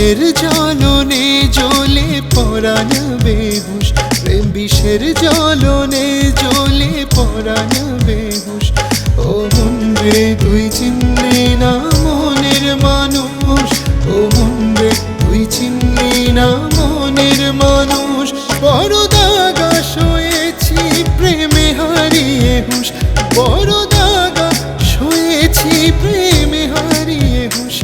বিষের জ্বলনে জ্বলে পরাণ বেহুশ, প্রেম বিষের জ্বলনে জ্বলে পরাণ বেহুশ। ও মন রে তুই চিনলি না মনের মানুষ, ও মন রে তুই চিনলি না মনের মানুষ। বড় দাগা সয়েছি প্রেমে হারিয়ে হুঁশ, বড় দাগা সয়েছি প্রেমে হারিয়ে হুঁশ।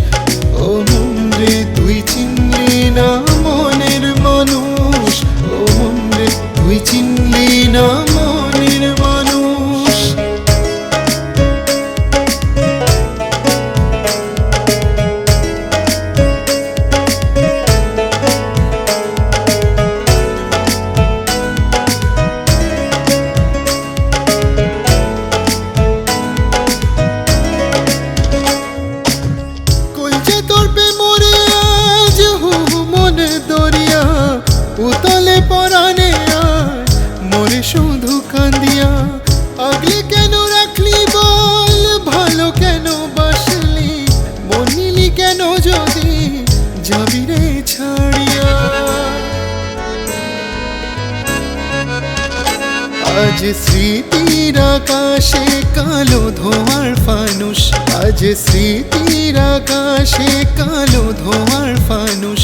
ও মন রে তুই চিনলি না মনের মানুষ, ও মন রে তুই চিনলি না মনের মানুষ। উতলে পরাণে আয় মোরে শুধু কান্দিয়া, আগলে কেন রাখলি বল, ভালো কেন বাসলি, মন নিলি কেন যদি যাবি রে ছাড়িয়া। আজ স্মৃতির আকাশে কালো ধোঁয়ার ফানুষ, আজ স্মৃতির আকাশে কালো ধোঁয়ার ফানুষ।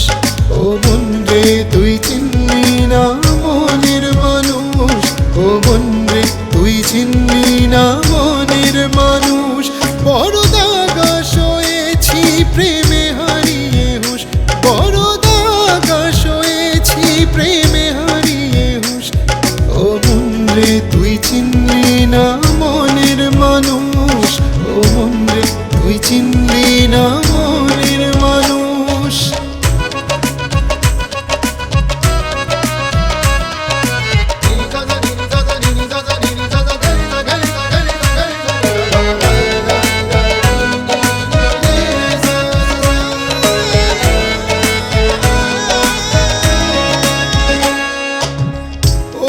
ও মন রে তুই চিনলি না মনের মানুষ, ও মন রে তুই চিনলি না মনের মানুষ। বড় দাগা সয়েছি প্রেমে হারিয়ে হুঁশ, বড় দাগা সয়েছি প্রেমে হারিয়ে হুঁশ। ও মন রে তুই চিনলি না মনের মানুষ, ও মন রে তুই চিনলি না মনের মানুষ।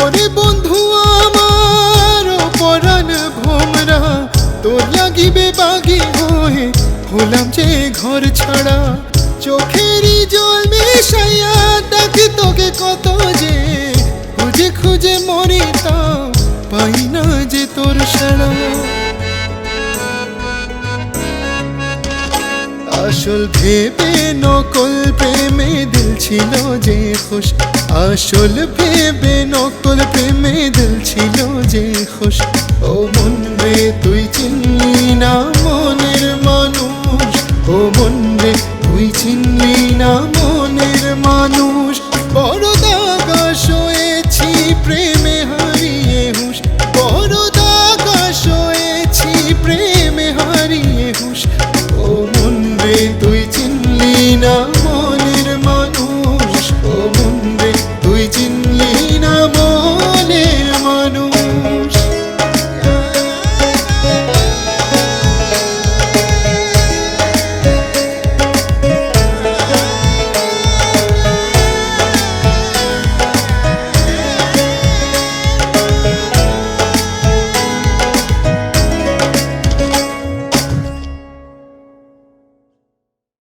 ওরে বন্ধু আমার পরাণ ভোমরা, তোর লাগিবে বাগি হয়ে হলাম যে ঘর ছাড়া। চোখেরই জল মেশাইয়া ডাকি তোকে কত যে, খুঁজে খুঁজে মরি তাও পাই না যে তোর সাড়া। আসল ভেবে নকল প্রেমে দিল ছিল যে খুশ, আসল ভেবে নকল প্রেমে দিল ছিল যে খুশ। ও মন রে তুই চিনলি না